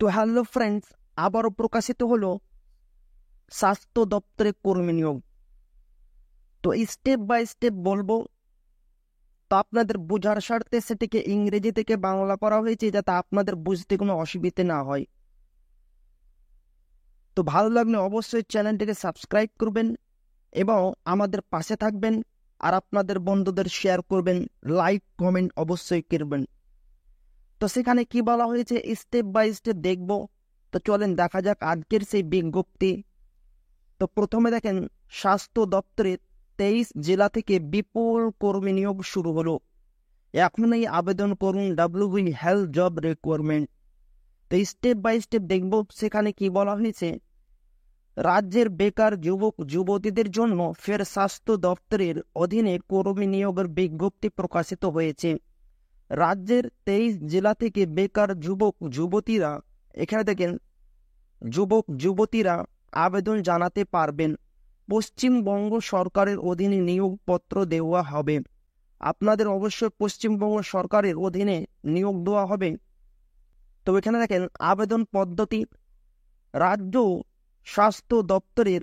তো hello friends, আবারও প্রকাশিত হলো স্বাস্থ্য দপ্তরে কর্মী নিয়োগ। তো স্টেপ বাই স্টেপ বলবো। তো আপনাদের বোঝার স্বার্থে সেটিকে ইংরেজি থেকে বাংলা করা হয়েছে, যাতে আপনাদের বুঝতে কোনো অসুবিধে না হয়। তো ভালো লাগলে অবশ্যই চ্যানেলটিকে সাবস্ক্রাইব করবেন এবং আমাদের পাশে থাকবেন, আর আপনাদের বন্ধুদের শেয়ার করবেন, লাইক কমেন্ট অবশ্যই করবেন। তো সেখানে কি বলা হয়েছে স্টেপ বাই স্টেপ দেখব। তো চলেন দেখা যাক আজকের সেই বিজ্ঞপ্তি। তো প্রথমে দেখেন, স্বাস্থ্য দপ্তরে 23 জেলা থেকে বিপুল কর্মী নিয়োগ শুরু হলো। এখনই আবেদন করুন WB হেলথ জব রিকোয়ারমেন্ট। তো স্টেপ বাই স্টেপ দেখব। সেখানে কি বলা হয়েছে, রাজ্যের বেকার যুবক যুবতীদের জন্য ফের স্বাস্থ্য দপ্তরের অধীনে কর্মী নিয়োগের বিজ্ঞপ্তি প্রকাশিত হয়েছে। রাজ্যের 23 জেলা থেকে বেকার যুবক যুবতীরা, এখানে দেখেন যুবক যুবতীরা আবেদন জানাতে পারবেন। পশ্চিমবঙ্গ সরকারের অধীনে নিয়োগপত্র দেওয়া হবে। আপনাদের অবশ্যই পশ্চিমবঙ্গ সরকারের অধীনে নিয়োগ দেওয়া হবে। তো এখানে দেখেন আবেদন পদ্ধতি। রাজ্য স্বাস্থ্য দপ্তরের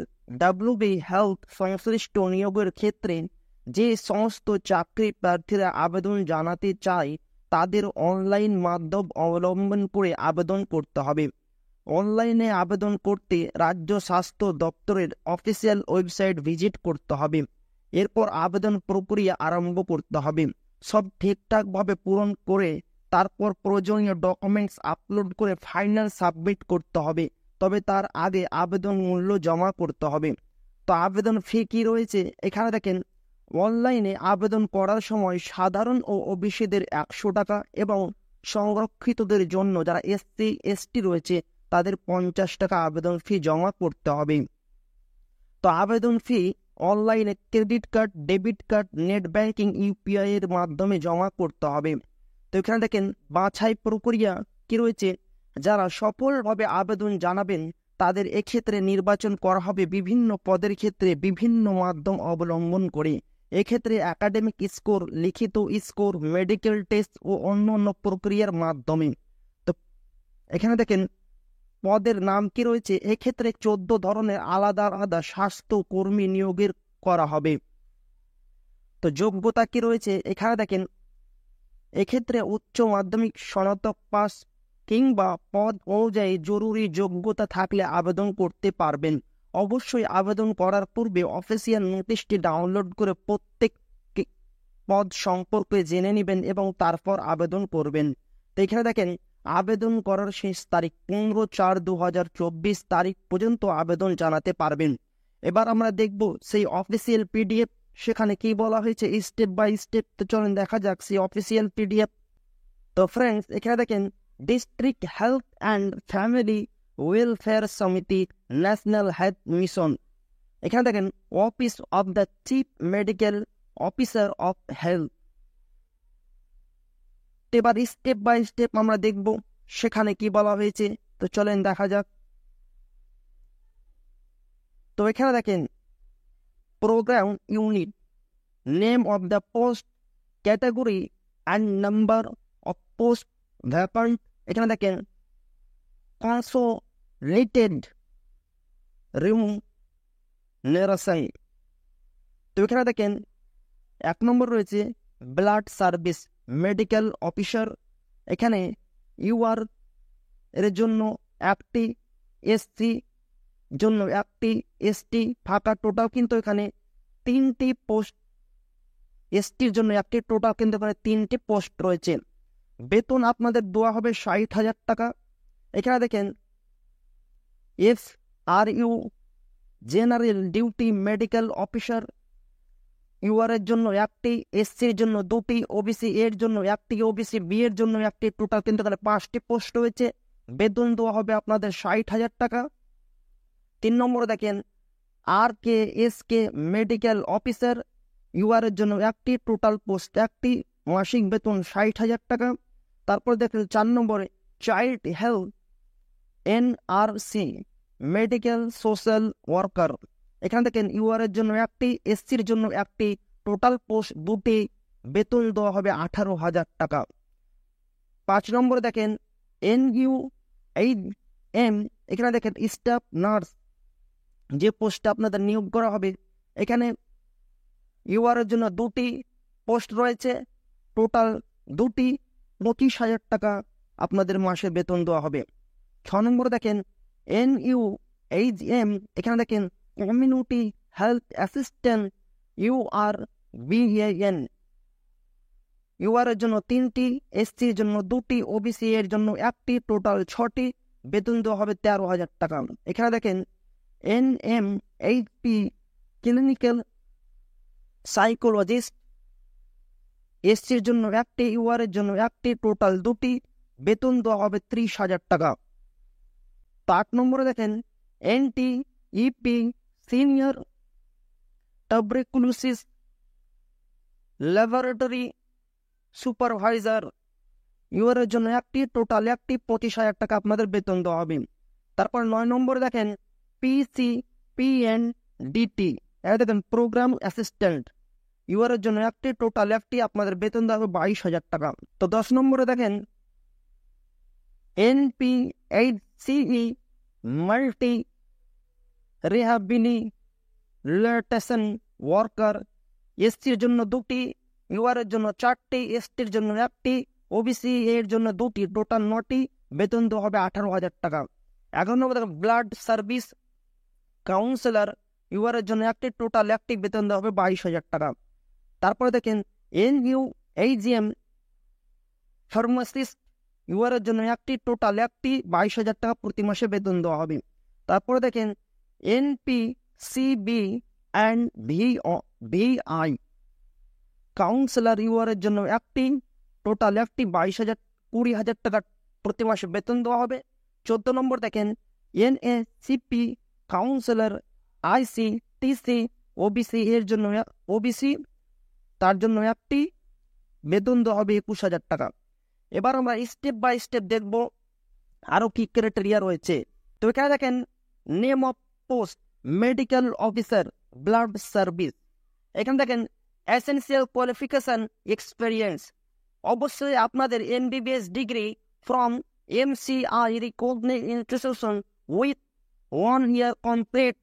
WB হেলথ সংশ্লিষ্ট নিয়োগের ক্ষেত্রে যে সমস্ত চাকরি প্রার্থীরা আবেদন জানাতে চায় তাদের অনলাইন মাধ্যম অবলম্বন করে আবেদন করতে হবে। অনলাইনে আবেদন করতে রাজ্য স্বাস্থ্য দপ্তরের অফিসিয়াল ওয়েবসাইট ভিজিট করতে হবে। এরপর আবেদন প্রক্রিয়া আরম্ভ করতে হবে। সব ঠিকঠাকভাবে পূরণ করে তারপর প্রয়োজনীয় ডকুমেন্টস আপলোড করে ফাইনাল সাবমিট করতে হবে। তবে তার আগে আবেদন মূল্য জমা করতে হবে। তো আবেদন ফি কী রয়েছে এখানে দেখেন, অনলাইনে আবেদন করার সময় সাধারণ ও ওবিসিদের 100 টাকা এবং সংরক্ষিতদের জন্য যারা SC ST রয়েছে তাদের 50 টাকা আবেদন ফি জমা করতে হবে। তো আবেদন ফি অনলাইনে credit card, debit card, net banking, UPI এর মাধ্যমে জমা করতে হবে। তো এখানে দেখেন বাছাই প্রক্রিয়া কি রয়েছে, যারা সফলভাবে আবেদন জানাবেন তাদের এক্ষেত্রে নির্বাচন করা হবে বিভিন্ন পদের ক্ষেত্রে বিভিন্ন মাধ্যম অবলম্বন করে। এক্ষেত্রে একাডেমিক স্কোর, লিখিত স্কোর, মেডিকেল টেস্ট ও অন্য প্রক্রিয়ার মাধ্যমে। তো এখানে দেখেন পদের নাম কি রয়েছে, এক্ষেত্রে 14 ধরনের আলাদা আলাদা স্বাস্থ্য কর্মী নিয়োগের করা হবে। তো যোগ্যতা কি রয়েছে এখানে দেখেন, এক্ষেত্রে উচ্চ মাধ্যমিক স্নাতক পাস কিংবা পদ অনুযায়ী জরুরি যোগ্যতা থাকলে আবেদন করতে পারবেন। অবশ্যই আবেদন করার পূর্বে অফিসিয়াল নোটিশটি ডাউনলোড করে প্রত্যেক পদ সম্পর্কে জেনে নেবেন এবং তারপর আবেদন করবেন। তো এখানে দেখেন আবেদন করার শেষ তারিখ 15/4/2024 তারিখ পর্যন্ত আবেদন জানাতে পারবেন। এবার আমরা দেখব সেই অফিসিয়াল PDF, সেখানে কি বলা হয়েছে স্টেপ বাই স্টেপ। তো চলেন দেখা যাক সেই অফিসিয়াল PDF। তো ফ্রেন্ডস এখানে দেখেন, district health and family welfare সমিতি, ন্যাশনাল হেলথ মিশন। এখানে দেখেন office of the chief medical officer of health. এবার স্টেপ বাই স্টেপ আমরা দেখব সেখানে কি বলা হয়েছে। তো চলেন দেখা যাক। তো এখানে দেখেন program unit, name of the post, category and number of post vacant. এখানে দেখেন কনসোলেটেড রিমুনারেশন। তো এখানে দেখেন 1 নম্বর রয়েছে ব্লাড সার্ভিস মেডিকেল অফিসার। এখানে UR এর জন্য 1টি, SC জন্য 1টি, ST ফাঁকা, টোটাল কিন্তু এখানে 3টি পোস্ট। STর জন্য 1টি, টোটাল কিন্তু এখানে 3টি পোস্ট রয়েছে। বেতন আপনাদের দেওয়া হবে 60,000 টাকা। এখানে দেখেন FRU general duty medical officer, UR এর জন্য 1টি, SC এর জন্য 2টি, OBC এর জন্য 1টি, OBC B এর জন্য 1টি, টোটাল কিন্তু এখানে 5টি পোস্ট রয়েছে। বেতন দেওয়া হবে আপনাদের 60,000 টাকা। 3 নম্বরে দেখেন RKSK মেডিকেল অফিসার, UR এর জন্য 1টি, টোটাল পোস্ট 1টি, মাসিক বেতন 60,000 টাকা। তারপর দেখেন 4 নম্বরে child health NRC medical social worker. এখানে দেখেন UR এর জন্য 1টি, SC এর জন্য 1টি, টোটাল পোস্ট 2টি, বেতন দেওয়া হবে 18,000 টাকা। 5 নম্বরে দেখেন NU এইচ.এম, এখানে দেখেন স্টাফ নার্স যে পোস্টে আপনাদের নিয়োগ করা হবে, এখানে ইউআর এর জন্য 2টি পোস্ট রয়েছে, টোটাল 2টি, 25,000 টাকা আপনাদের মাসে বেতন দেওয়া হবে। 6 নম্বরে দেখেন NUHM, এখানে দেখেন community health assistant URBAN, UR এর জন্য 3টি, এসসি এর জন্য 2টি, ওবিসি এর জন্য 1টি, টোটাল 6টি, বেতন দেওয়া হবে 13,000 টাকা। এখানে দেখেন NMHP ক্লিনিক্যাল সাইকোলজিস্ট, এসসি এর জন্য 1টি, ইউআর এর জন্য 1টি, টোটাল 2টি, বেতন দেওয়া হবে 30,000 টাকা। 8 নম্বরে দেখেন NTEP senior tuberculosis laboratory supervisor, UR এর জন্য 1টি, টোটাল 1টি, 25,000 টাকা আপনাদের বেতন দেওয়া হবে। তারপর 9 নম্বরে দেখেন PCPNDT, এটা দেখেন প্রোগ্রাম অ্যাসিস্ট্যান্ট, ইউআর এর জন্য 1টি, টোটাল 1টি, আপনাদের বেতন দেওয়া হবে 22,000 টাকা। তো 10 নম্বরে দেখেন NPHCE multi rehabilitation worker, SC এর জন্য 2টি, ইউআর এর জন্য 4টি, এসটি এর জন্য 1টি, ওবিসি এর জন্য 2টি, টোটাল 9টি, বেতন দেওয়া হবে 18,000 টাকা। 11 নম্বর দেখেন ব্লাড সার্ভিস কাউন্সিলর, ইউআর এর জন্য 1টি, টোটাল 1টি, বেতন দেওয়া হবে 22,000 টাকা। তারপরে দেখেন NUHM ফার্মাসিস্ট, ইউআর এর জন্য 1টি, টোটাল 1টি, 22,000 টাকা প্রতি মাসে বেতন দেওয়া হবে। তারপরে দেখেন NPCB and VI counsellor, UR এর জন্য 1টি, টোটাল 1টি, 20,000 টাকা প্রতি মাসে বেতন দেওয়া হবে। 14 নম্বর দেখেন NACP কাউন্সিলর ICTC ওবিসি এর জন্য ওবিসি, তার জন্য 1টি, বেতন দেওয়া হবে 21,000 টাকা। এবার আমরা স্টেপ বাই স্টেপ দেখব আরো কি ক্রাইটেরিয়া রয়েছে। তো এখানে দেখেন name of post medical officer blood service, এখানে দেখেন এসেনশিয়াল কোয়ালিফিকেশন এক্সপেরিয়েন্স, অবশ্যই আপনাদের MBBS degree from MCI recognised institution with 1 year complete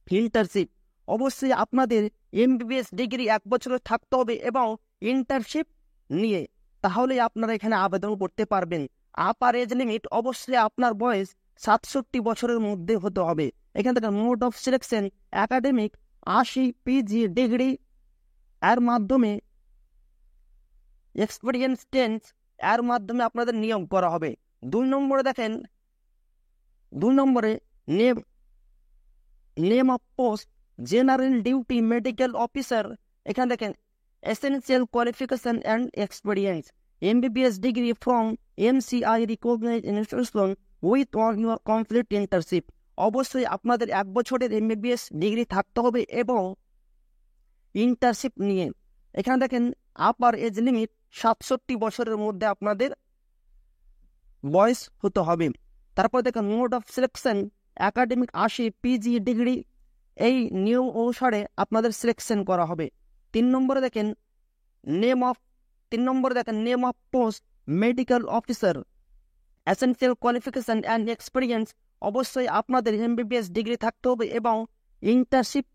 internship, অবশ্যই আপনাদের MBBS ডিগ্রি 1 বছরের থাকতে হবে এবং ইন্টার্নশিপ নিয়ে, তাহলে আপনারা এখানে আবেদন করতে পারবেন। আপার এজ লিমিট অবশ্যই আপনার বয়স 67 বছরের মধ্যে হতে হবে। এখানে থেকে mode of selection academic 80 PG degree এর মাধ্যমে, এক্সপিরিয়েন্স টেন্স এর মাধ্যমে আপনাদের নিয়োগ করা হবে। 2 নম্বরে দেখেন 2 নম্বরে name of post general duty medical officer, এখানে দেখেন essential qualification and experience MBBS degree from MCI recognised institution with 1 year complete internship, অবশ্যই আপনাদের 1 বছরের MBBS ডিগ্রি থাকতে হবে এবং ইন্টার্নশিপ নিয়ে। এখানে দেখেন আপার এজ লিমিট 67 বছরের মধ্যে আপনাদের বয়স হতে হবে। তারপর দেখেন mode of selection academic 80 PG degree, এই নিয়ম অনুসারে আপনাদের সিলেকশন করা হবে। 3 নম্বরে দেখেন name of post medical officer essential qualification and experience, অবশ্যই আপনাদের MBBS ডিগ্রি থাকতে হবে এবং ইন্টার্নশিপ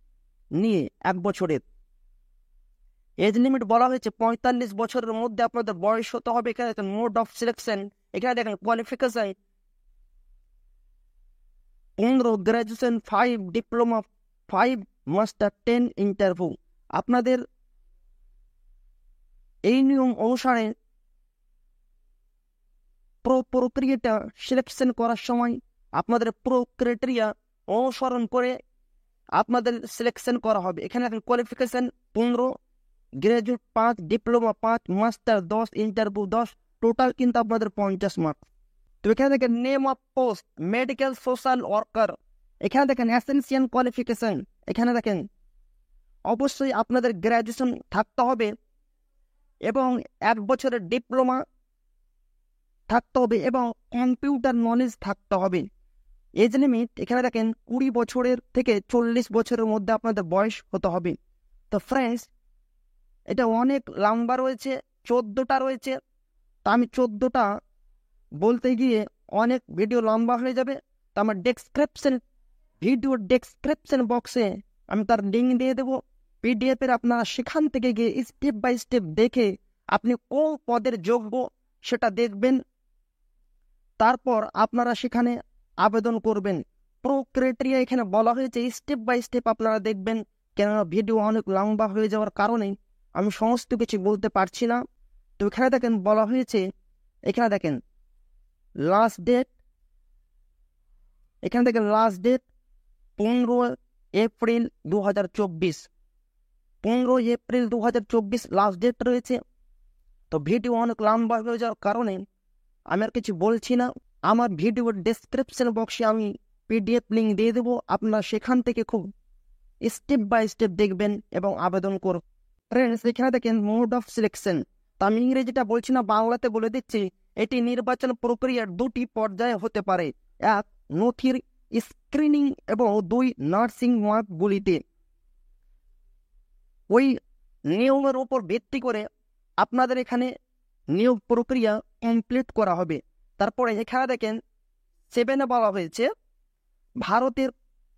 নিয়ে 1 বছরের। এজ লিমিট বলা হয়েছে 45 বছরের মধ্যে আপনাদের বয়স হতে হবে। এখানে দেখেন মোড অফ সিলেকশন, এখানে দেখেন qualification 15 graduation, 5 diploma, 5 master, 10 interview. আপনাদের এই নিয়ম অনুসারে প্রক্রিয়াটা সিলেকশন করার সময় আপনাদের ক্রাইটেরিয়া অনুসরণ করে আপনাদের সিলেকশন করা হবে। এখানে দেখেন qualification 15, graduate 5, diploma 5, master 10, interview 10, total কিন্তু আপনাদের 50 মার্ক। তো এখানে দেখেন name of post medical social worker, এখানে দেখেন এসেনশিয়াল কোয়ালিফিকেশন, এখানে দেখেন অবশ্যই আপনাদের গ্র্যাজুয়েশন থাকতে হবে এবং 1 বছরের ডিপ্লোমা থাকতে হবে এবং কম্পিউটার নলেজ থাকতে হবে। এজ লিমিট এখানে দেখেন 20 বছরের থেকে 40 বছরের মধ্যে আপনাদের বয়স হতে হবে। তো ফ্রেন্ডস, এটা অনেক লম্বা রয়েছে, 14টা রয়েছে, তা আমি 14টা বলতে গিয়ে অনেক ভিডিও লম্বা হয়ে যাবে। তো আমার ভিডিও ডেসক্রিপশন বক্সে আমি তার লিঙ্ক দিয়ে দেবো পিডিএফ এর। আপনারা সেখান থেকে গিয়ে স্টেপ বাই স্টেপ দেখে আপনি কোন পদের যোগ্য সেটা দেখবেন, তারপর আপনারা সেখানে আবেদন করবেন। পুরো ক্রাইটেরিয়া এখানে বলা হয়েছে, স্টেপ বাই স্টেপ আপনারা দেখবেন, কেননা ভিডিও অনেক লম্বা হয়ে যাওয়ার কারণে আমি সমস্ত কিছু বলতে পারছি না। তো এখানে দেখেন বলা হয়েছে, এখানে দেখেন লাস্ট ডেট, এখানে দেখেন last date 15 April 2024, 15 April 2024 last date রয়েছে। তো ভিডিও অনেক লম্বা হয়ে যাওয়ার কারণে আমি আর কিছু বলছি না। আমার ভিডিওর ডেসক্রিপশন বক্সে আমি পিডিএফ লিঙ্ক দিয়ে দেবো, আপনারা সেখান থেকে খুব স্টেপ বাই স্টেপ দেখবেন এবং আবেদন করুন। ফ্রেন্ডস, এখানে দেখেন মোড অফ সিলেকশন। তা আমি ইংরেজিটা বলছি না, বাংলাতে বলে দিচ্ছি। এটি নির্বাচন প্রক্রিয়ার দুটি পর্যায়ে হতে পারে, এক নথির স্ক্রিনিং এবং দুই নার্সিং ওয়ার্কগুলিতে। ওই নিয়মের উপর ভিত্তি করে আপনাদের এখানে নিয়োগ প্রক্রিয়া কমপ্লিট করা হবে। তারপরে এখানে দেখেন 7 বলা হয়েছে, ভারতের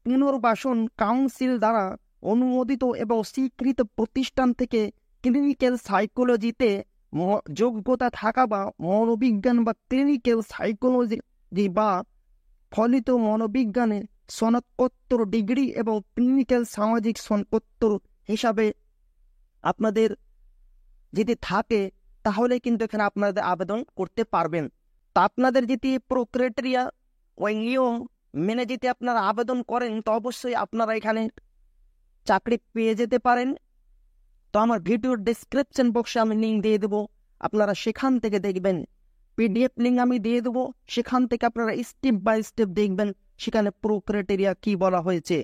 পুনর্বাসন কাউন্সিল দ্বারা অনুমোদিত এবং স্বীকৃত প্রতিষ্ঠান থেকে ক্লিনিক্যাল সাইকোলজিতে যোগ্যতা থাকা বা মনোবিজ্ঞান বা ক্লিনিক্যাল সাইকোলজি বা ফলিত মনোবিজ্ঞানের স্নাতকোত্তর ডিগ্রি এবং ক্লিনিক্যাল সামাজিক স্নাতকোত্তর হিসাবে আপনাদের যদি থাকে, তাহলে কিন্তু এখানে আপনাদের আবেদন করতে পারবেন। তা আপনাদের যদি পুরো ক্রাইটেরিয়া ওই নিয়ম মেনে যদি আপনারা আবেদন করেন, তো অবশ্যই আপনারা এখানে চাকরি পেয়ে যেতে পারেন। তো আমার ভিডিওর ডেসক্রিপশন বক্সে আমি লিঙ্ক দিয়ে দেবো, আপনারা সেখান থেকে দেখবেন। পিডিএফ লিঙ্ক আমি দিয়ে দেবো, সেখান থেকে আপনারা স্টেপ বাই স্টেপ দেখবেন সেখানে পুরো ক্রাইটেরিয়া কি বলা হয়েছে।